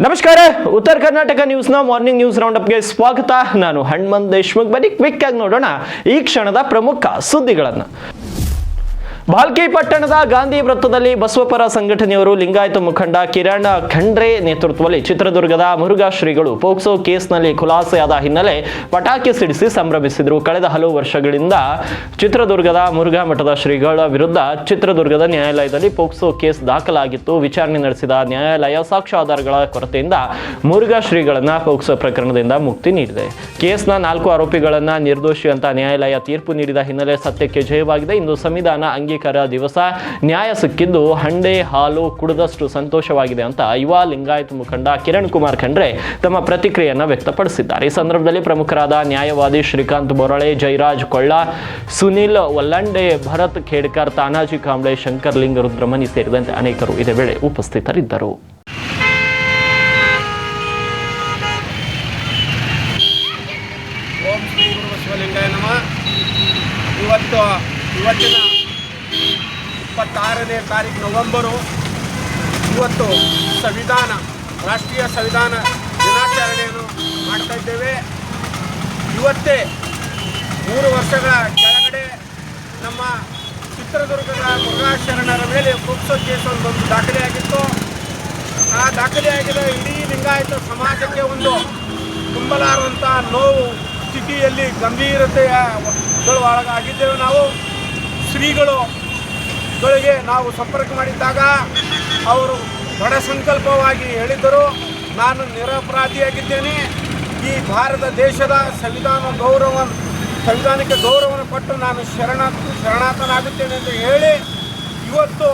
ನಮಸ್ಕಾರ. ಉತ್ತರ Karnataka ನ್ಯೂಸ್ನ morning news round ಅಪ್ಗೆ ಸ್ವಾಗತ. ನಾನು ಹನುಮಂತ್ ದೇಶ್ಮುಖ್. ಬನ್ನಿ ಕ್ವಿಕ್ ಆಗಿ ನೋಡೋಣ ಈ ಕ್ಷಣದ ಪ್ರಮುಖ ಸುದ್ದಿಗಳನ್ನು. ಭಾಲ್ಕಿ ಪಟ್ಟಣದ ಗಾಂಧಿ ವೃತ್ತದಲ್ಲಿ ಬಸವಪರ ಸಂಘಟನೆಯವರು ಲಿಂಗಾಯತ ಮುಖಂಡ ಕಿರಣ್ ಖಂಡ್ರೆ ನೇತೃತ್ವದಲ್ಲಿ ಚಿತ್ರದುರ್ಗದ ಮುರುಘಾ ಶ್ರೀಗಳು ಪೋಕ್ಸೋ ಕೇಸ್ನಲ್ಲಿ ಖುಲಾಸೆಯಾದ ಹಿನ್ನೆಲೆ ಪಟಾಕಿ ಸಿಡಿಸಿ ಸಂಭ್ರಮಿಸಿದರು. ಕಳೆದ ಹಲವು ವರ್ಷಗಳಿಂದ ಚಿತ್ರದುರ್ಗದ ಮುರುಘಾ ಮಠದ ಶ್ರೀಗಳ ವಿರುದ್ಧ ಚಿತ್ರದುರ್ಗದ ನ್ಯಾಯಾಲಯದಲ್ಲಿ ಪೋಕ್ಸೋ ಕೇಸ್ ದಾಖಲಾಗಿತ್ತು. ವಿಚಾರಣೆ ನಡೆಸಿದ ನ್ಯಾಯಾಲಯ ಸಾಕ್ಷ್ಯಾಧಾರಗಳ ಕೊರತೆಯಿಂದ ಮುರುಘಾ ಶ್ರೀಗಳನ್ನ ಪೋಕ್ಸೋ ಪ್ರಕರಣದಿಂದ ಮುಕ್ತಿ ನೀಡಿದೆ. ಕೇಸ್ನ 4 ಆರೋಪಿಗಳನ್ನ ನಿರ್ದೋಷಿ ಅಂತ ನ್ಯಾಯಾಲಯ ತೀರ್ಪು ನೀಡಿದ ಹಿನ್ನೆಲೆ ಸತ್ಯಕ್ಕೆ ಜಯವಾಗಿದೆ. ಇಂದು ಸಂವಿಧಾನ ಅಂಗೀಕಾರ ದಿವಸ ನ್ಯಾಯ ಸಿಕ್ಕಿದ್ದು ಹಂಡೆ ಹಾಲು ಕುಡಿದಷ್ಟು ಸಂತೋಷವಾಗಿದೆ ಅಂತ ಯುವ ಲಿಂಗಾಯತ ಮುಖಂಡ ಕಿರಣ್ ಕುಮಾರ್ ಖಂಡ್ರೆ ತಮ್ಮ ಪ್ರತಿಕ್ರಿಯೆಯನ್ನು ವ್ಯಕ್ತಪಡಿಸಿದ್ದಾರೆ. ಈ ಸಂದರ್ಭದಲ್ಲಿ ಪ್ರಮುಖರಾದ ನ್ಯಾಯವಾದಿ ಶ್ರೀಕಾಂತ್ ಬೊರಳೆ, ಜಯರಾಜ್ ಕೊಳ್ಳ, ಸುನಿಲ್ ವಲ್ಲಂಡೆ, ಭರತ್ ಖೇಡ್ಕರ್, ತಾನಾಜಿ ಕಾಂಬ್ಳೆ, ಶಂಕರ್ ಲಿಂಗ, ರುದ್ರಮಣಿ ಸೇರಿದಂತೆ ಅನೇಕರು ಇದೇ ವೇಳೆ ಉಪಸ್ಥಿತರಿದ್ದರು. ಇವತ್ತಿನ 26ನೇ ತಾರೀಕು ನವೆಂಬರು. ಇವತ್ತು ರಾಷ್ಟ್ರೀಯ ಸಂವಿಧಾನ ದಿನಾಚರಣೆಯನ್ನು ಮಾಡ್ತಾ ಇದ್ದೇವೆ. ಇವತ್ತೇ 3 ವರ್ಷಗಳ ಕೆಳಗಡೆ ನಮ್ಮ ಚಿತ್ರದುರ್ಗದ ಮುರುಘಾ ಶರಣರ ಮೇಲೆ ಪೋಕ್ಸೋ ಕೇಸ್ ಒಂದು ದಾಖಲೆಯಾಗಿತ್ತು. ಆ ದಾಖಲೆಯಾಗಿದ್ದ ಇಡೀ ಲಿಂಗಾಯತ ಸಮಾಜಕ್ಕೆ ಒಂದು ತುಂಬಲಾರಂಥ ನೋವು ಸ್ಥಿತಿಯಲ್ಲಿ ಗಂಭೀರತೆಯ ಒಳಗಾಗಿದ್ದೇವೆ. ನಾವು ಶ್ರೀಗಳಿಗೆ ನಾವು ಸಂಪರ್ಕ ಮಾಡಿದ್ದಾಗ ಅವರು ದೃಢ ಸಂಕಲ್ಪವಾಗಿ ಹೇಳಿದ್ದರು, ನಾನು ನಿರಪರಾಧಿಯಾಗಿದ್ದೇನೆ, ಈ ಭಾರತ ದೇಶದ ಸಂವಿಧಾನಿಕ ಗೌರವವನ್ನು ಕೊಟ್ಟು ನಾನು ಶರಣಾರ್ಥನಾಗುತ್ತೇನೆ ಅಂತ ಹೇಳಿ ಇವತ್ತು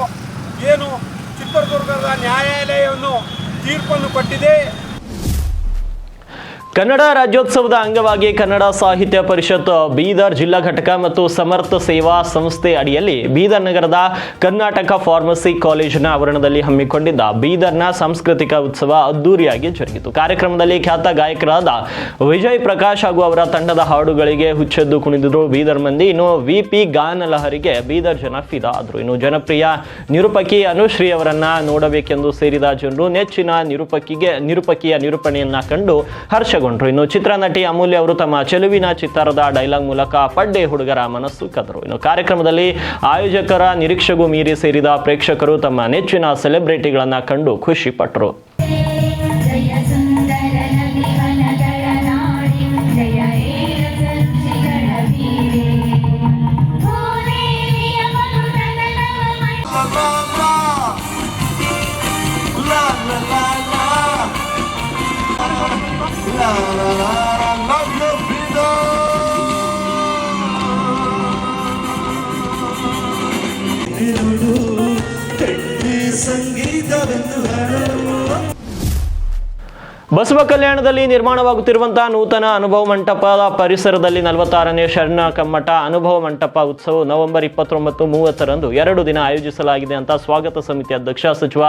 ಏನು ಚಿತ್ರದುರ್ಗದ ನ್ಯಾಯಾಲಯವನ್ನು ತೀರ್ಪನ್ನು ಕೊಟ್ಟಿದೆ. ಕನ್ನಡ ರಾಜ್ಯೋತ್ಸವದ ಅಂಗವಾಗಿ ಕನ್ನಡ ಸಾಹಿತ್ಯ ಪರಿಷತ್ ಬೀದರ್ ಜಿಲ್ಲಾ ಘಟಕ ಮತ್ತು ಸಮರ್ಥ ಸೇವಾ ಸಂಸ್ಥೆ ಅಡಿಯಲ್ಲಿ ಬೀದರ್ ನಗರದ ಕರ್ನಾಟಕ ಫಾರ್ಮಸಿ ಕಾಲೇಜಿನ ಆವರಣದಲ್ಲಿ ಹಮ್ಮಿಕೊಂಡಿದ್ದ ಬೀದರ್ನ ಸಾಂಸ್ಕೃತಿಕ ಉತ್ಸವ ಅದ್ದೂರಿಯಾಗಿ ಜರುಗಿತು. ಕಾರ್ಯಕ್ರಮದಲ್ಲಿ ಖ್ಯಾತ ಗಾಯಕರಾದ ವಿಜಯ್ ಪ್ರಕಾಶ್ ಹಾಗೂ ಅವರ ತಂಡದ ಹಾಡುಗಳಿಗೆ ಹುಚ್ಚೆದ್ದು ಕುಣಿದಿದ್ರು ಬೀದರ್ ಮಂದಿ. ಇನ್ನು ವಿಪಿ ಗಾನ ಲಹರಿಗೆ ಬೀದರ್ ಜನ ಫಿದಾ ಆದರು. ಇನ್ನು ಜನಪ್ರಿಯ ನಿರೂಪಕಿ ಅನುಶ್ರೀ ಅವರನ್ನ ನೋಡಬೇಕೆಂದು ಸೇರಿದ ಜನರು ನೆಚ್ಚಿನ ನಿರೂಪಕಿಯ ನಿರೂಪಣೆಯನ್ನ ಕಂಡು ಹರ್ಷ. ಇನ್ನು ಚಿತ್ರನಟಿ ಅಮೂಲ್ಯ ಅವರು ತಮ್ಮ ಚೆಲುವಿನ ಚಿತ್ತಾರದ ಡೈಲಾಗ್ ಮೂಲಕ ಪಡ್ಡೆ ಹುಡುಗರ ಮನಸ್ಸು ಕದರು. ಇನ್ನು ಕಾರ್ಯಕ್ರಮದಲ್ಲಿ ಆಯೋಜಕರ ನಿರೀಕ್ಷೆಗೂ ಮೀರಿ ಸೇರಿದ ಪ್ರೇಕ್ಷಕರು ತಮ್ಮ ನೆಚ್ಚಿನ ಸೆಲೆಬ್ರಿಟಿಗಳನ್ನ ಕಂಡು ಖುಷಿ ಪಟ್ಟರು. ಬಸವ ಕಲ್ಯಾಣದಲ್ಲಿ ನಿರ್ಮಾಣವಾಗುತ್ತಿರುವಂತಹ ನೂತನ ಅನುಭವ ಮಂಟಪದ ಪರಿಸರದಲ್ಲಿ 46ನೇ ಶರಣ ಕಮ್ಮಟ ಅನುಭವ ಮಂಟಪ ಉತ್ಸವ ನವೆಂಬರ್ 29-30ರಂದು 2 ದಿನ ಆಯೋಜಿಸಲಾಗಿದೆ ಅಂತ ಸ್ವಾಗತ ಸಮಿತಿ ಅಧ್ಯಕ್ಷ ಸಚಿವ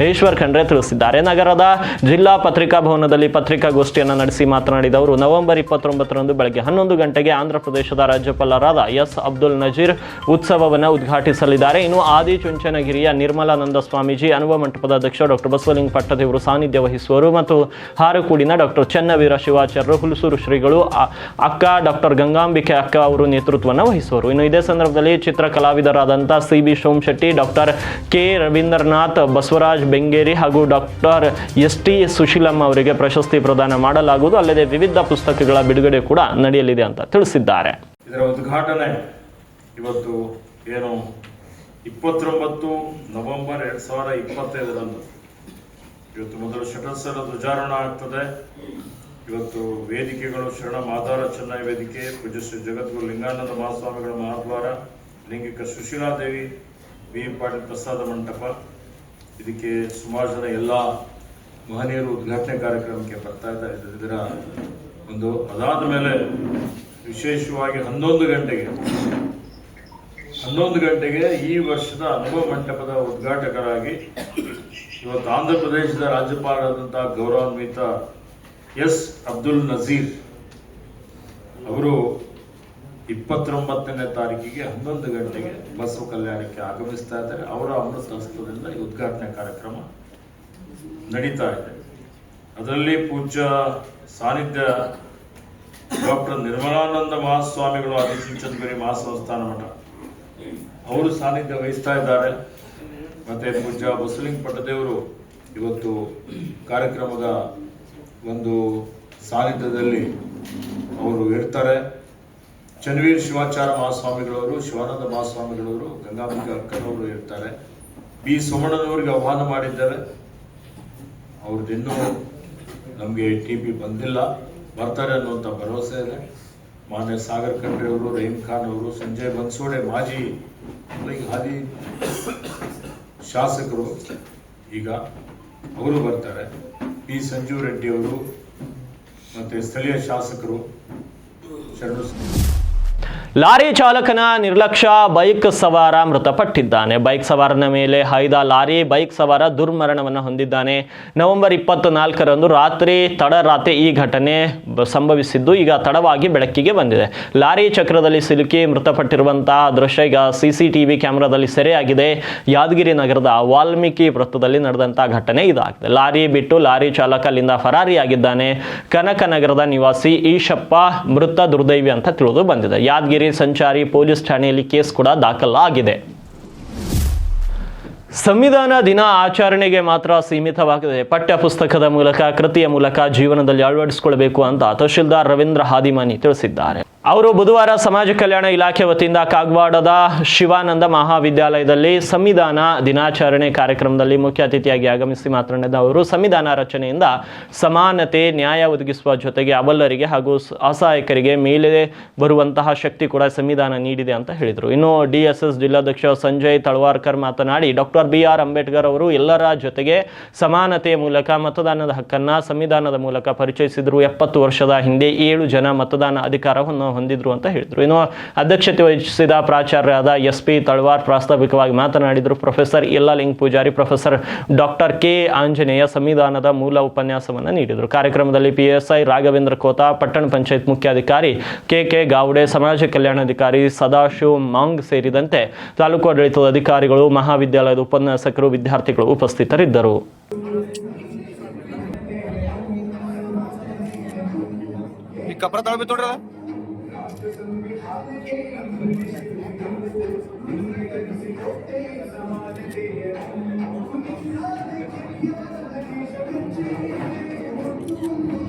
ಈಶ್ವರ್ ಖಂಡ್ರೆ ತಿಳಿಸಿದ್ದಾರೆ. ನಗರದ ಜಿಲ್ಲಾ ಪತ್ರಿಕಾ ಭವನದಲ್ಲಿ ಪತ್ರಿಕಾಗೋಷ್ಠಿಯನ್ನು ನಡೆಸಿ ಮಾತನಾಡಿದ ಅವರು ನವೆಂಬರ್ 29ರಂದು ಬೆಳಗ್ಗೆ 11 ಗಂಟೆಗೆ ಆಂಧ್ರ ಪ್ರದೇಶದ ರಾಜ್ಯಪಾಲರಾದ ಎಸ್ ಅಬ್ದುಲ್ ನಜೀರ್ ಉತ್ಸವವನ್ನು ಉದ್ಘಾಟಿಸಲಿದ್ದಾರೆ. ಇನ್ನು ಆದಿಚುಂಚನಗಿರಿಯ ನಿರ್ಮಲಾನಂದ ಸ್ವಾಮೀಜಿ, ಅನುಭವ ಮಂಟಪದ ಅಧ್ಯಕ್ಷ ಡಾಕ್ಟರ್ ಬಸವಲಿಂಗ ಪಟ್ಟದೇವರು ಸಾನ್ನಿಧ್ಯ ವಹಿಸುವರು ಮತ್ತು ಹಾರಕೂಡಿನ ಡಾಕ್ಟರ್ ಚನ್ನವೀರ ಶಿವಾಚಾರ್ಯರು, ಹುಲಸೂರು ಶ್ರೀಗಳು ಅಕ್ಕ ಡಾಕ್ಟರ್ ಗಂಗಾಂಬಿಕೆ ಅಕ್ಕ ಅವರು ನೇತೃತ್ವವನ್ನು ವಹಿಸುವರು. ಇನ್ನು ಇದೇ ಸಂದರ್ಭದಲ್ಲಿ ಚಿತ್ರ ಕಲಾವಿದರಾದಂಥ CB Somashetty, doctor K Ravindranath, Basavaraj Bengeri ಹಾಗೂ ಡಾಕ್ಟರ್ ST ಸುಶೀಲಮ್ಮ ಅವರಿಗೆ ಪ್ರಶಸ್ತಿ ಪ್ರದಾನ ಮಾಡಲಾಗುವುದು. ಅಲ್ಲದೆ ವಿವಿಧ ಪುಸ್ತಕಗಳ ಬಿಡುಗಡೆ ಕೂಡ ನಡೆಯಲಿದೆ ಅಂತ ತಿಳಿಸಿದ್ದಾರೆ. ಇದರ ಉದ್ಘಾಟನೆ ಇವತ್ತು 29 ನವೆಂಬರ್ 2025ರಂದು ಇವತ್ತು ಮೊದಲು ಶಟಲ್ಸರ ಧ್ವಜಾರೋಹಣ ಆಗ್ತದೆ. ಇವತ್ತು ವೇದಿಕೆಗಳು ಶರಣ ಮಾದಾರ ಚೆನ್ನೈ ವೇದಿಕೆ, ಪೂಜ್ಯ ಶ್ರೀ ಜಗದ್ಗುರು ಲಿಂಗಾನಂದ ಮಹಾಸ್ವಾಮಿಗಳ ಮಹಾದ್ವಾರ, ಲಿಂಗಿಕ ಸುಶೀಲಾದೇವಿ, ಬಿ ಪಾಟೀಲ್ ಪ್ರಸಾದ ಮಂಟಪ. ಇದಕ್ಕೆ ಸುಮಾರು ಜನ ಎಲ್ಲ ಮಹನೀಯರು ಉದ್ಘಾಟನೆ ಕಾರ್ಯಕ್ರಮಕ್ಕೆ ಬರ್ತಾ ಇದ್ದಾರೆ. ಇದರ ಅದಾದ ಮೇಲೆ ವಿಶೇಷವಾಗಿ 11 ಗಂಟೆಗೆ ಈ ವರ್ಷದ ಅನುಭವ ಮಂಟಪದ ಉದ್ಘಾಟಕರಾಗಿ ಇವತ್ತು ಆಂಧ್ರ ಪ್ರದೇಶದ ರಾಜ್ಯಪಾಲರಾದಂತಹ ಗೌರವಾನ್ವಿತ ಎಸ್ ಅಬ್ದುಲ್ ನಜೀರ್ ಅವರು 29ನೇ ತಾರೀಕಿಗೆ 11 ಗಂಟೆಗೆ ಬಸವ ಕಲ್ಯಾಣಕ್ಕೆ ಆಗಮಿಸ್ತಾ ಇದ್ದಾರೆ. ಅವರ ಅಮೃತ ಹಸ್ತದಿಂದ ಈ ಉದ್ಘಾಟನೆ ಕಾರ್ಯಕ್ರಮ ನಡೀತಾ ಇದೆ. ಅದರಲ್ಲಿ ಪೂಜ್ಯ ಸಾನ್ನಿಧ್ಯ ಡಾಕ್ಟರ್ ನಿರ್ಮಲಾನಂದ ಮಹಾಸ್ವಾಮಿಗಳು ಆದಿಚುಂಚನಗಿರಿ ಮಹಾಸಂಸ್ಥಾನ ಮಠ ಅವರು ಸಾನ್ನಿಧ್ಯ ವಹಿಸ್ತಾ ಇದ್ದಾರೆ. ಮತ್ತು ಪೂಜ್ಯ ಬಸವಲಿಂಗ ಪಟ್ಟದೇವರು ಇವತ್ತು ಕಾರ್ಯಕ್ರಮದ ಒಂದು ಸಾನ್ನಿಧ್ಯದಲ್ಲಿ ಅವರು ಇರ್ತಾರೆ. ಚನ್ನವೀರ್ ಶಿವಾಚಾರ್ಯ ಮಹಾಸ್ವಾಮಿಗಳವರು, ಶಿವಾನಂದ ಮಹಾಸ್ವಾಮಿಗಳವರು, ಗಂಗಾಂಬಿಕಾ ಅಕ್ಕನವರು ಇರ್ತಾರೆ. ಬಿ ಸೋಮಣ್ಣನವರಿಗೆ ಆಹ್ವಾನ ಮಾಡಿದ್ದೇವೆ. ಅವ್ರದ್ದಿನ್ನೂ ನಮಗೆ TP ಬಂದಿಲ್ಲ, ಬರ್ತಾರೆ ಅನ್ನುವಂಥ ಭರವಸೆ ಇದೆ. ಮಾನ್ಯ ಸಾಗರ್ ಖಂಡ್ರೆ ಅವರು, ರಹೀಮ್ ಖಾನ್ ಅವರು, ಸಂಜಯ್ ಬನ್ಸೋಡೆ ಮಾಜಿ ಹಾಲಿ ಶಾಸಕರು ಈಗ ಅವರು ಬರ್ತಾರೆ. ಪಿ ಸಂಜೀವ್ ರೆಡ್ಡಿ ಅವರು ಮತ್ತು ಸ್ಥಳೀಯ ಶಾಸಕರು ಶರಣು. ಲಾರಿ ಚಾಲಕನ ನಿರ್ಲಕ್ಷ್ಯ, ಬೈಕ್ ಸವಾರ ಮೃತಪಟ್ಟಿದ್ದಾನೆ. ಬೈಕ್ ಸವಾರನ ಮೇಲೆ ಹಾಯ್ದ ಲಾರಿ ಬೈಕ್ ಸವಾರ ದುರ್ಮರಣವನ್ನು ಹೊಂದಿದ್ದಾನೆ. ನವೆಂಬರ್ 24ರಂದು ತಡರಾತ್ರಿ ಈ ಘಟನೆ ಸಂಭವಿಸಿದ್ದು ಈಗ ತಡವಾಗಿ ಬೆಳಕಿಗೆ ಬಂದಿದೆ. ಲಾರಿ ಚಕ್ರದಲ್ಲಿ ಸಿಲುಕಿ ಮೃತಪಟ್ಟಿರುವಂತಹ ದೃಶ್ಯ ಈಗ CCTV ಕ್ಯಾಮೆರಾದಲ್ಲಿ ಸೆರೆಯಾಗಿದೆ. ಯಾದಗಿರಿ ನಗರದ ವಾಲ್ಮೀಕಿ ವೃತ್ತದಲ್ಲಿ ನಡೆದಂತಹ ಘಟನೆ ಇದಾಗಿದೆ. ಲಾರಿ ಬಿಟ್ಟು ಲಾರಿ ಚಾಲಕ ಅಲ್ಲಿಂದ ಫರಾರಿಯಾಗಿದ್ದಾನೆ. ಕನಕನಗರದ ನಿವಾಸಿ ಈಶಪ್ಪ ಮೃತ ದುರ್ದೈವಿ ಅಂತ ತಿಳಿದು ಬಂದಿದೆ. ಯಾದಗಿರಿ ಸಂಚಾರಿ ಪೊಲೀಸ್ ಠಾಣೆಯಲ್ಲಿ ಕೇಸ್ ಕೂಡ ದಾಖಲಾಗಿದೆ. ಸಂವಿಧಾನ ದಿನ ಆಚರಣೆಗೆ ಮಾತ್ರ ಸೀಮಿತವಾಗಿದೆ. ಪಠ್ಯ ಪುಸ್ತಕದ ಮೂಲಕ, ಕೃತಿಯ ಮೂಲಕ ಜೀವನದಲ್ಲಿ ಅಳವಡಿಸಿಕೊಳ್ಳಬೇಕು ಅಂತ ತಹಶೀಲ್ದಾರ್ ರವೀಂದ್ರ ಹಾದಿಮನಿ ತಿಳಿಸಿದ್ದಾರೆ. ಅವರು ಬುಧವಾರ ಸಮಾಜ ಕಲ್ಯಾಣ ಇಲಾಖೆ ವತಿಯಿಂದ ಕಾಗವಾಡದ ಶಿವಾನಂದ ಮಹಾವಿದ್ಯಾಲಯದಲ್ಲಿ ಸಂವಿಧಾನ ದಿನಾಚರಣೆ ಕಾರ್ಯಕ್ರಮದಲ್ಲಿ ಮುಖ್ಯ ಅತಿಥಿಯಾಗಿ ಆಗಮಿಸಿ ಮಾತನಾಡಿದ ಅವರು, ಸಂವಿಧಾನ ರಚನೆಯಿಂದ ಸಮಾನತೆ, ನ್ಯಾಯ ಒದಗಿಸುವ ಜೊತೆಗೆ ಅಬಲ್ಲರಿಗೆ ಹಾಗೂ ಅಸಹಾಯಕರಿಗೆ ಮೇಲೆ ಬರುವಂತಹ ಶಕ್ತಿ ಕೂಡ ಸಂವಿಧಾನ ನೀಡಿದೆ ಅಂತ ಹೇಳಿದರು. ಇನ್ನು DSS ಜಿಲ್ಲಾಧ್ಯಕ್ಷ ಸಂಜಯ್ ತಳವಾರ್ಕರ್ ಮಾತನಾಡಿ, ಡಾಕ್ಟರ್ BR ಅಂಬೇಡ್ಕರ್ ಅವರು ಎಲ್ಲರ ಜೊತೆಗೆ ಸಮಾನತೆಯ ಮೂಲಕ ಮತದಾನದ ಹಕ್ಕನ್ನು ಸಂವಿಧಾನದ ಮೂಲಕ ಪರಿಚಯಿಸಿದರು. 70 ವರ್ಷದ ಹಿಂದೆ 7 ಜನ ಮತದಾನ ಅಧಿಕಾರವನ್ನು ಹೊಂದಿದ್ರು ಅಂತ ಹೇಳಿದ್ರು. ಇನ್ನು ಅಧ್ಯಕ್ಷತೆ ವಹಿಸಿದ ಪ್ರಾಚಾರ್ಯರಾದ SP ತಳವಾರ್ ಪ್ರಾಸ್ತಾವಿಕವಾಗಿ ಮಾತನಾಡಿದರು. Professor Yallaling Pujari, professor doctor K Anjaneya ಸಂವಿಧಾನದ ಮೂಲ ಉಪನ್ಯಾಸವನ್ನು ನೀಡಿದರು. ಕಾರ್ಯಕ್ರಮದಲ್ಲಿ PSI ರಾಘವೇಂದ್ರ ಕೋತಾ, ಪಟ್ಟಣ ಪಂಚಾಯತ್ ಮುಖ್ಯಾಧಿಕಾರಿ KK ಗಾವಡೆ, ಸಮಾಜ ಕಲ್ಯಾಣಾಧಿಕಾರಿ ಸದಾಶಿವ್ ಮಾಂಗ್ ಸೇರಿದಂತೆ ತಾಲೂಕು ಆಡಳಿತದ ಅಧಿಕಾರಿಗಳು, ಮಹಾವಿದ್ಯಾಲಯದ ಉಪನ್ಯಾಸಕರು, ವಿದ್ಯಾರ್ಥಿಗಳು ಉಪಸ್ಥಿತರಿದ್ದರು.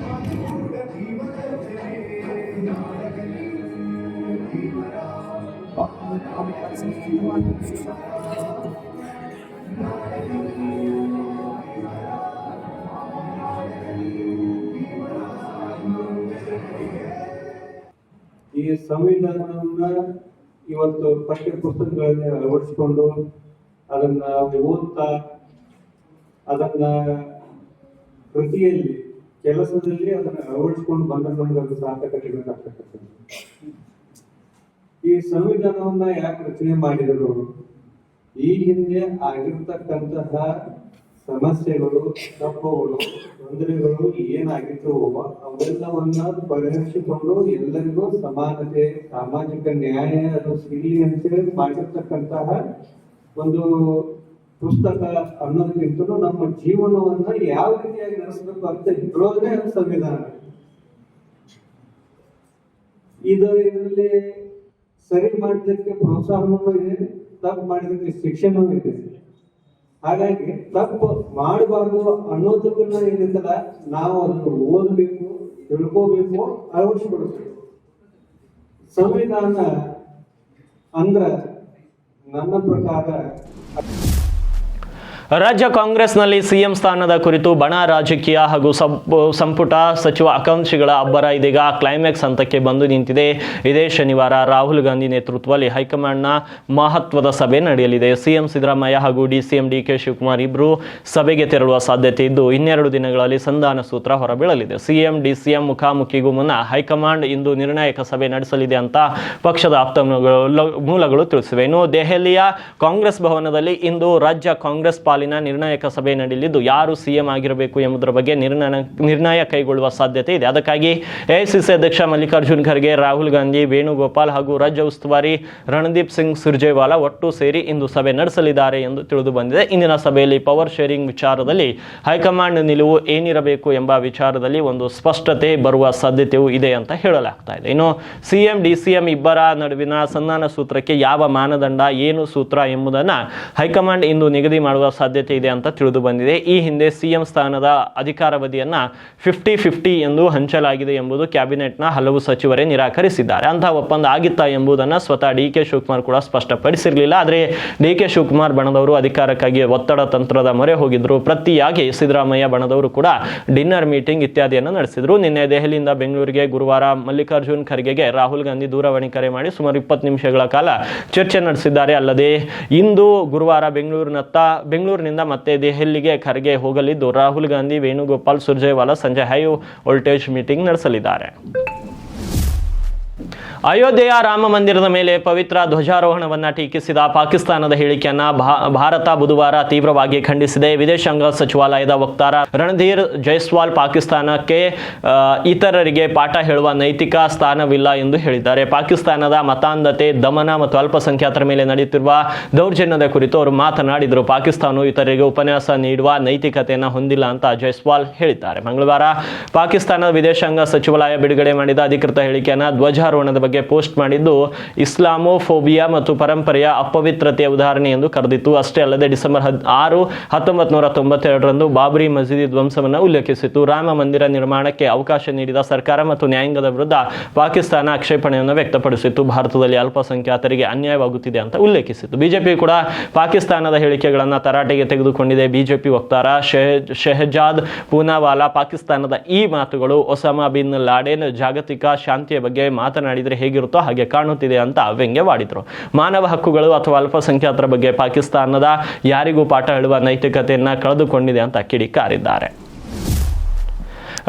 ಈ ಸಂವಿಧಾನವನ್ನ ಇವತ್ತು ಪಠ್ಯ ಪುಸ್ತಕಗಳಲ್ಲಿ ಅಳವಡಿಸಿಕೊಂಡು ಅದನ್ನ ಓದ್ತಾ ಅದನ್ನ ಕೃತಿಯಲ್ಲಿ ಕೆಲಸದಲ್ಲಿ ಅದನ್ನ ಅಳವಡಿಸಿಕೊಂಡು ಬಂದ್ರೆ ನಮ್ಗೆ ಅದು ಸಾರ್ಥಕತೆ ಬೇಕಾಗ್ತಕ್ಕಂಥದ್ದು. ಈ ಸಂವಿಧಾನವನ್ನ ಯಾಕೆ ರಚನೆ ಮಾಡಿದರು? ಈ ಹಿಂದೆ ಆಗಿರ್ತಕ್ಕಂತಹ ಸಮಸ್ಯೆಗಳು, ತಪ್ಪುಗಳು, ತೊಂದರೆಗಳು ಏನಾಗಿತ್ತು ಅವೆಲ್ಲವನ್ನ ಪರಿಹರಿಸಿಕೊಂಡು ಎಲ್ಲರಿಗೂ ಸಮಾನತೆ, ಸಾಮಾಜಿಕ ನ್ಯಾಯ ಅದು ಸಿಗಲಿ ಅಂತೇಳಿ ಮಾಡಿರ್ತಕ್ಕಂತಹ ಒಂದು ಪುಸ್ತಕ ಅನ್ನೋದಕ್ಕಿಂತಲೂ ನಮ್ಮ ಜೀವನವನ್ನ ಯಾವ ರೀತಿಯಾಗಿ ನಡೆಸಬೇಕು ಅಂತ ಹೇಳೋದೇ ಸಂವಿಧಾನ. ಇದರಲ್ಲಿ ಸರಿ ಮಾಡಿದಕ್ಕೆ ಪ್ರೋತ್ಸಾಹನೂ ಇದೆ, ತಪ್ಪು ಮಾಡಿದಕ್ಕೆ ಶಿಕ್ಷಣವೂ ಇದೆ. ಹಾಗಾಗಿ ತಪ್ಪು ಮಾಡಬಾರ್ದು ಅನ್ನೋದಕ್ಕನ್ನ ಏನಿರ್ತಲ್ಲ ನಾವು ಅದನ್ನು ಓದಬೇಕು, ತಿಳ್ಕೋಬೇಕು, ಅಳವಡಿಸ್ಕೊಳ್ಬೇಕು. ಸಂವಿಧಾನ ಅಂದ್ರ ನನ್ನ ಪ್ರಕಾರ ರಾಜ್ಯ ಕಾಂಗ್ರೆಸ್ನಲ್ಲಿ CM ಸ್ಥಾನದ ಕುರಿತು ಬಣ ರಾಜಕೀಯ ಹಾಗೂ ಸಂಪುಟ ಸಚಿವ ಆಕಾಂಕ್ಷಿಗಳ ಅಬ್ಬರ ಇದೀಗ ಕ್ಲೈಮ್ಯಾಕ್ಸ್ ಹಂತಕ್ಕೆ ಬಂದು ನಿಂತಿದೆ. ಇದೇ ಶನಿವಾರ ರಾಹುಲ್ ಗಾಂಧಿ ನೇತೃತ್ವದಲ್ಲಿ ಹೈಕಮಾಂಡ್ನ ಮಹತ್ವದ ಸಭೆ ನಡೆಯಲಿದೆ. CM ಸಿದ್ದರಾಮಯ್ಯ ಹಾಗೂ DCM DK ಶಿವಕುಮಾರ್ ಇಬ್ಬರು ಸಭೆಗೆ ತೆರಳುವ ಸಾಧ್ಯತೆ ಇದ್ದು, 12 ದಿನಗಳಲ್ಲಿ ಸಂಧಾನ ಸೂತ್ರ ಹೊರಬೀಳಲಿದೆ. CM DCM ಮುಖಾಮುಖಿಗೂ ಮುನ್ನ ಹೈಕಮಾಂಡ್ ಇಂದು ನಿರ್ಣಾಯಕ ಸಭೆ ನಡೆಸಲಿದೆ ಅಂತ ಪಕ್ಷದ ಆಪ್ತ ಮೂಲಗಳು ತಿಳಿಸಿವೆ. ಇನ್ನು ದೆಹಲಿಯ ಕಾಂಗ್ರೆಸ್ ಭವನದಲ್ಲಿ ಇಂದು ರಾಜ್ಯ ಕಾಂಗ್ರೆಸ್ ಪಾಲಿನ ನಿರ್ಣಾಯಕ ಸಭೆ ನಡೆಯಲಿದ್ದು ಯಾರು ಸಿಎಂ ಆಗಿರಬೇಕು ಎಂಬುದರ ಬಗ್ಗೆ ನಿರ್ಣಯ ಕೈಗೊಳ್ಳುವ ಸಾಧ್ಯತೆ ಇದೆ. ಅದಕ್ಕಾಗಿ ಎಐಸಿಸಿ ಅಧ್ಯಕ್ಷ ಮಲ್ಲಿಕಾರ್ಜುನ್ ಖರ್ಗೆ, ರಾಹುಲ್ ಗಾಂಧಿ, ವೇಣುಗೋಪಾಲ್ ಹಾಗೂ ರಾಜ್ಯ ಉಸ್ತುವಾರಿ ರಣದೀಪ್ ಸಿಂಗ್ ಸುರ್ಜೇವಾಲಾ ಒಟ್ಟು ಸೇರಿ ಇಂದು ಸಭೆ ನಡೆಸಲಿದ್ದಾರೆ ಎಂದು ತಿಳಿದು ಬಂದಿದೆ. ಇಂದಿನ ಸಭೆಯಲ್ಲಿ ಪವರ್ ಶೇರಿಂಗ್ ವಿಚಾರದಲ್ಲಿ ಹೈಕಮಾಂಡ್ ನಿಲುವು ಏನಿರಬೇಕು ಎಂಬ ವಿಚಾರದಲ್ಲಿ ಒಂದು ಸ್ಪಷ್ಟತೆ ಬರುವ ಸಾಧ್ಯತೆಯೂ ಇದೆ ಅಂತ ಹೇಳಲಾಗ್ತಾ ಇದೆ. ಇನ್ನು ಸಿಎಂ ಡಿಸಿಎಂ ಇಬ್ಬರ ನಡುವಿನ ಸಂಧಾನ ಸೂತ್ರಕ್ಕೆ ಯಾವ ಮಾನದಂಡ, ಏನು ಸೂತ್ರ ಎಂಬುದನ್ನು ಹೈಕಮಾಂಡ್ ಇಂದು ನಿಗದಿ ಮಾಡುವ ಸಾಧ್ಯತೆ ಇದೆ ಅಂತ ತಿಳಿದು ಬಂದಿದೆ. ಈ ಹಿಂದೆ ಸಿಎಂ ಸ್ಥಾನದ ಅಧಿಕಾರಾವಧಿಯನ್ನ 50-50 ಎಂದು ಹಂಚಲಾಗಿದೆ ಎಂಬುದು ಕ್ಯಾಬಿನೆಟ್ನ ಹಲವು ಸಚಿವರೇ ನಿರಾಕರಿಸಿದ್ದಾರೆ. ಅಂತಹ ಒಪ್ಪಂದ ಆಗಿತ್ತಾ ಎಂಬುದನ್ನು ಸ್ವತಃ ಡಿ.ಕೆ. ಶಿವಕುಮಾರ್ ಕೂಡ ಸ್ಪಷ್ಟಪಡಿಸಿರಲಿಲ್ಲ. ಆದರೆ ಡಿ.ಕೆ. ಶಿವಕುಮಾರ್ ಬಣದವರು ಅಧಿಕಾರಕ್ಕಾಗಿ ಒತ್ತಡ ತಂತ್ರದ ಮೊರೆ ಹೋಗಿದ್ರು. ಪ್ರತಿಯಾಗಿ ಸಿದ್ದರಾಮಯ್ಯ ಬಣದವರು ಕೂಡ ಡಿನ್ನರ್ ಮೀಟಿಂಗ್ ಇತ್ಯಾದಿಯನ್ನು ನಡೆಸಿದ್ರು. ನಿನ್ನೆ ದೆಹಲಿಯಿಂದ ಬೆಂಗಳೂರಿಗೆ ಗುರುವಾರ ಮಲ್ಲಿಕಾರ್ಜುನ್ ಖರ್ಗೆಗೆ ರಾಹುಲ್ ಗಾಂಧಿ ದೂರವಾಣಿ ಕರೆ ಮಾಡಿ ಸುಮಾರು 20 ನಿಮಿಷಗಳ ಕಾಲ ಚರ್ಚೆ ನಡೆಸಿದ್ದಾರೆ. ಅಲ್ಲದೆ ಇಂದು ಗುರುವಾರ ಬೆಂಗಳೂರಿನಿಂದ ಮತ್ತೆ ದೆಹಲಿಗೆ ಖರ್ಗೆ ಹೋಗಲಿದ್ದು ರಾಹುಲ್ ಗಾಂಧಿ, ವೇಣುಗೋಪಾಲ್, ಸುರ್ಜೇವಾಲಾ ಸಂಜೆ ಹೈ ವೋಲ್ಟೇಜ್ ಮೀಟಿಂಗ್ ನಡೆಸಲಿದ್ದಾರೆ. ಅಯೋಧ್ಯೆಯ ರಾಮ ಮಂದಿರದ ಮೇಲೆ ಪವಿತ್ರ ಧ್ವಜಾರೋಹಣವನ್ನು ಟೀಕಿಸಿದ ಪಾಕಿಸ್ತಾನದ ಹೇಳಿಕೆಯನ್ನ ಭಾರತ ಬುಧವಾರ ತೀವ್ರವಾಗಿ ಖಂಡಿಸಿದೆ. ವಿದೇಶಾಂಗ ಸಚಿವಾಲಯದ ವಕ್ತಾರ ರಣಧೀರ್ ಜೈಸ್ವಾಲ್ ಪಾಕಿಸ್ತಾನಕ್ಕೆ ಇತರರಿಗೆ ಪಾಠ ಹೇಳುವ ನೈತಿಕ ಸ್ಥಾನವಿಲ್ಲ ಎಂದು ಹೇಳಿದ್ದಾರೆ. ಪಾಕಿಸ್ತಾನದ ಮತಾಂಧತೆ, ದಮನ ಮತ್ತು ಅಲ್ಪಸಂಖ್ಯಾತರ ಮೇಲೆ ನಡೆಯುತ್ತಿರುವ ದೌರ್ಜನ್ಯದ ಕುರಿತು ಅವರು ಮಾತನಾಡಿದರು. ಪಾಕಿಸ್ತಾನವು ಇತರರಿಗೆ ಉಪನ್ಯಾಸ ನೀಡುವ ನೈತಿಕತೆಯನ್ನು ಹೊಂದಿಲ್ಲ ಅಂತ ಜೈಸ್ವಾಲ್ ಹೇಳಿದ್ದಾರೆ. ಮಂಗಳವಾರ ಪಾಕಿಸ್ತಾನದ ವಿದೇಶಾಂಗ ಸಚಿವಾಲಯ ಬಿಡುಗಡೆ ಮಾಡಿದ ಅಧಿಕೃತ ಹೇಳಿಕೆಯನ್ನು ಧ್ವಜಾರೋಹಣದ ಬಗ್ಗೆ ಪೋಸ್ಟ್ ಮಾಡಿದ್ದು ಇಸ್ಲಾಮೋಫೋಬಿಯಾ ಮತ್ತು ಪರಂಪರೆಯ ಅಪವಿತ್ರತೆಯ ಉದಾಹರಣೆ ಎಂದು ಕರೆದಿತ್ತು. ಅಷ್ಟೇ ಅಲ್ಲದೆ ಡಿಸೆಂಬರ್ 6, 1992ರಂದು ಬಾಬರಿ ಮಸೀದಿ ಧ್ವಂಸವನ್ನು ಉಲ್ಲೇಖಿಸಿತು. ರಾಮ ಮಂದಿರ ನಿರ್ಮಾಣಕ್ಕೆ ಅವಕಾಶ ನೀಡಿದ ಸರ್ಕಾರ ಮತ್ತು ನ್ಯಾಯಾಂಗದ ವಿರುದ್ಧ ಪಾಕಿಸ್ತಾನ ಆಕ್ಷೇಪಣೆಯನ್ನು ವ್ಯಕ್ತಪಡಿಸಿತ್ತು. ಭಾರತದಲ್ಲಿ ಅಲ್ಪಸಂಖ್ಯಾತರಿಗೆ ಅನ್ಯಾಯವಾಗುತ್ತಿದೆ ಅಂತ ಉಲ್ಲೇಖಿಸಿತು. ಬಿಜೆಪಿ ಕೂಡ ಪಾಕಿಸ್ತಾನದ ಹೇಳಿಕೆಗಳನ್ನು ತರಾಟೆಗೆ ತೆಗೆದುಕೊಂಡಿದೆ. ಬಿಜೆಪಿ ವಕ್ತಾರ ಶೆಹಜಾದ್ ಪೂನಾವಾಲಾ ಪಾಕಿಸ್ತಾನದ ಈ ಮಾತುಗಳು ಒಸಾಮಾ ಬಿನ್ ಲಾಡೆನ್ ಜಾಗತಿಕ ಶಾಂತಿಯ ಬಗ್ಗೆ ಮಾತನಾಡಿದರೆ ಹೇಗಿರುತ್ತೋ ಹಾಗೆ ಕಾಣುತ್ತಿದೆ ಅಂತ ವ್ಯಂಗ್ಯವಾಡಿದರು. ಮಾನವ ಹಕ್ಕುಗಳು ಅಥವಾ ಅಲ್ಪಸಂಖ್ಯಾತರ ಬಗ್ಗೆ ಪಾಕಿಸ್ತಾನದ ಯಾರಿಗೂ ಪಾಠ ಹೇಳುವ ನೈತಿಕತೆಯನ್ನು ಕಳೆದುಕೊಂಡಿದೆ ಅಂತ ಕಿಡಿಕಾರಿದ್ದಾರೆ.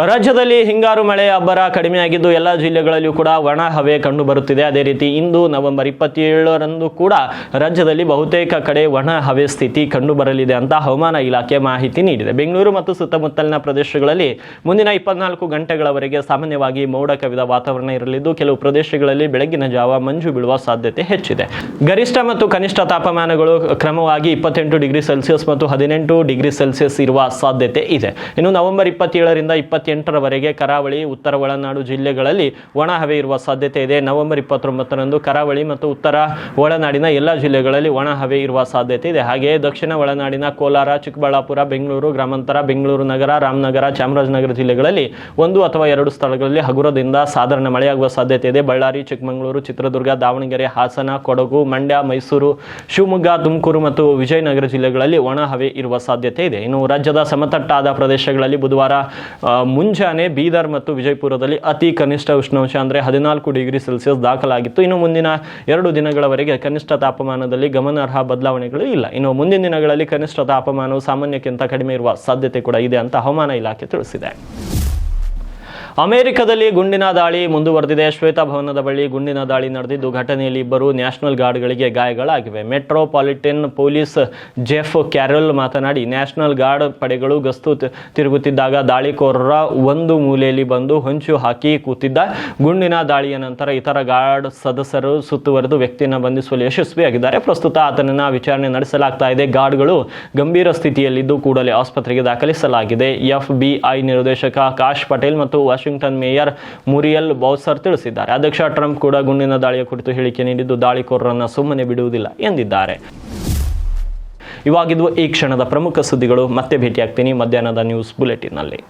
ರಾಜ್ಯದಲ್ಲಿ ಹಿಂಗಾರು ಮಳೆ ಅಬ್ಬರ ಕಡಿಮೆಯಾಗಿದ್ದು ಎಲ್ಲ ಜಿಲ್ಲೆಗಳಲ್ಲಿಯೂ ಕೂಡ ಒಣ ಹವೆ ಕಂಡು ಬರುತ್ತಿದೆ. ಅದೇ ರೀತಿ ಇಂದು ನವೆಂಬರ್ 27ರಂದು ಕೂಡ ರಾಜ್ಯದಲ್ಲಿ ಬಹುತೇಕ ಕಡೆ ಒಣ ಹವೆ ಸ್ಥಿತಿ ಕಂಡು ಬರಲಿದೆ ಅಂತ ಹವಾಮಾನ ಇಲಾಖೆ ಮಾಹಿತಿ ನೀಡಿದೆ. ಬೆಂಗಳೂರು ಮತ್ತು ಸುತ್ತಮುತ್ತಲಿನ ಪ್ರದೇಶಗಳಲ್ಲಿ ಮುಂದಿನ 24 ಗಂಟೆಗಳವರೆಗೆ ಸಾಮಾನ್ಯವಾಗಿ ಮೋಡ ಕವಿದ ವಾತಾವರಣ ಇರಲಿದ್ದು ಕೆಲವು ಪ್ರದೇಶಗಳಲ್ಲಿ ಬೆಳಗಿನ ಜಾವ ಮಂಜು ಬೀಳುವ ಸಾಧ್ಯತೆ ಹೆಚ್ಚಿದೆ. ಗರಿಷ್ಠ ಮತ್ತು ಕನಿಷ್ಠ ತಾಪಮಾನಗಳು ಕ್ರಮವಾಗಿ 28 ಡಿಗ್ರಿ ಸೆಲ್ಸಿಯಸ್ ಮತ್ತು 18 ಡಿಗ್ರಿ ಸೆಲ್ಸಿಯಸ್ ಇರುವ ಸಾಧ್ಯತೆ ಇದೆ. ಇನ್ನು ನವೆಂಬರ್ 27ರಿಂದ 28ರವರೆಗೆ ಕರಾವಳಿ, ಉತ್ತರ ಒಳನಾಡು ಜಿಲ್ಲೆಗಳಲ್ಲಿ ಒಣ ಹವೆ ಇರುವ ಸಾಧ್ಯತೆ ಇದೆ. ನವೆಂಬರ್ 29ರಂದು ಕರಾವಳಿ ಮತ್ತು ಉತ್ತರ ಒಳನಾಡಿನ ಎಲ್ಲ ಜಿಲ್ಲೆಗಳಲ್ಲಿ ಒಣ ಹವೆ ಇರುವ ಸಾಧ್ಯತೆ ಇದೆ. ಹಾಗೆಯೇ ದಕ್ಷಿಣ ಒಳನಾಡಿನ ಕೋಲಾರ, ಚಿಕ್ಕಬಳ್ಳಾಪುರ, ಬೆಂಗಳೂರು ಗ್ರಾಮಾಂತರ, ಬೆಂಗಳೂರು ನಗರ, ರಾಮನಗರ, ಚಾಮರಾಜನಗರ ಜಿಲ್ಲೆಗಳಲ್ಲಿ 1 ಅಥವಾ 2 ಸ್ಥಳಗಳಲ್ಲಿ ಹಗುರದಿಂದ ಸಾಧಾರಣ ಮಳೆಯಾಗುವ ಸಾಧ್ಯತೆ ಇದೆ. ಬಳ್ಳಾರಿ, ಚಿಕ್ಕಮಗಳೂರು, ಚಿತ್ರದುರ್ಗ, ದಾವಣಗೆರೆ, ಹಾಸನ, ಕೊಡಗು, ಮಂಡ್ಯ, ಮೈಸೂರು, ಶಿವಮೊಗ್ಗ, ತುಮಕೂರು ಮತ್ತು ವಿಜಯನಗರ ಜಿಲ್ಲೆಗಳಲ್ಲಿ ಒಣ ಹವೆ ಇರುವ ಸಾಧ್ಯತೆ ಇದೆ. ಇನ್ನು ರಾಜ್ಯದ ಸಮತಟ್ಟಾದ ಪ್ರದೇಶಗಳಲ್ಲಿ ಬುಧವಾರ ಮುಂಜಾನೆ ಬೀದರ್ ಮತ್ತು ವಿಜಯಪುರದಲ್ಲಿ ಅತಿ ಕನಿಷ್ಠ ಉಷ್ಣಾಂಶ ಅಂದರೆ 14 ಡಿಗ್ರಿ ಸೆಲ್ಸಿಯಸ್ ದಾಖಲಾಗಿತ್ತು. ಇನ್ನು ಮುಂದಿನ 2 ದಿನಗಳವರೆಗೆ ಕನಿಷ್ಠ ತಾಪಮಾನದಲ್ಲಿ ಗಮನಾರ್ಹ ಬದಲಾವಣೆಗಳು ಇಲ್ಲ. ಇನ್ನು ಮುಂದಿನ ದಿನಗಳಲ್ಲಿ ಕನಿಷ್ಠ ತಾಪಮಾನವು ಸಾಮಾನ್ಯಕ್ಕಿಂತ ಕಡಿಮೆ ಇರುವ ಸಾಧ್ಯತೆ ಕೂಡ ಇದೆ ಅಂತ ಹವಾಮಾನ ಇಲಾಖೆ ತಿಳಿಸಿದೆ. ಅಮೆರಿಕದಲ್ಲಿ ಗುಂಡಿನ ದಾಳಿ ಮುಂದುವರೆದಿದೆ. ಶ್ವೇತಭವನದ ಬಳಿ ಗುಂಡಿನ ದಾಳಿ ನಡೆದಿದ್ದು ಘಟನೆಯಲ್ಲಿ 2 ನ್ಯಾಷನಲ್ ಗಾರ್ಡ್ಗಳಿಗೆ ಗಾಯಗಳಾಗಿವೆ. ಮೆಟ್ರೋಪಾಲಿಟನ್ ಪೊಲೀಸ್ ಜೆಫ್ ಕ್ಯಾರಲ್ ಮಾತನಾಡಿ, ನ್ಯಾಷನಲ್ ಗಾರ್ಡ್ ಪಡೆಗಳು ಗಸ್ತು ತಿರುಗುತ್ತಿದ್ದಾಗ ದಾಳಿಕೋರರ ಒಂದು ಮೂಲೆಯಲ್ಲಿ ಬಂದು ಹೊಂಚು ಹಾಕಿ ಕೂತಿದ್ದ. ಗುಂಡಿನ ದಾಳಿಯ ನಂತರ ಇತರ ಗಾರ್ಡ್ ಸದಸ್ಯರು ಸುತ್ತುವರೆದು ವ್ಯಕ್ತಿಯನ್ನು ಬಂಧಿಸುವಲ್ಲಿ ಯಶಸ್ವಿಯಾಗಿದ್ದಾರೆ. ಪ್ರಸ್ತುತ ಆತನನ್ನು ವಿಚಾರಣೆ ನಡೆಸಲಾಗ್ತಾ ಇದೆ. ಗಾರ್ಡ್ಗಳು ಗಂಭೀರ ಸ್ಥಿತಿಯಲ್ಲಿದ್ದು ಕೂಡಲೇ ಆಸ್ಪತ್ರೆಗೆ ದಾಖಲಿಸಲಾಗಿದೆ. ಎಫ್ಬಿಐ ನಿರ್ದೇಶಕ ಆಕಾಶ್ ಪಟೇಲ್ ಮತ್ತು ವಾಷಿಂಗ್ಟನ್ ಮೇಯರ್ ಮುರಿಯಲ್ ಬೌಸರ್ ತಿಳಿಸಿದ್ದಾರೆ. ಅಧ್ಯಕ್ಷ ಟ್ರಂಪ್ ಕೂಡ ಗುಂಡಿನ ದಾಳಿಯ ಕುರಿತು ಹೇಳಿಕೆ ನೀಡಿದ್ದು ದಾಳಿಕೋರರನ್ನು ಸುಮ್ಮನೆ ಬಿಡುವುದಿಲ್ಲ ಎಂದಿದ್ದಾರೆ. ಇವಾಗಿದ್ವು ಈ ಕ್ಷಣದ ಪ್ರಮುಖ ಸುದ್ದಿಗಳು. ಮತ್ತೆ ಭೇಟಿಯಾಗ್ತೀನಿ ಮಧ್ಯಾಹ್ನದ ನ್ಯೂಸ್ ಬುಲೆಟಿನ್ನಲ್ಲಿ.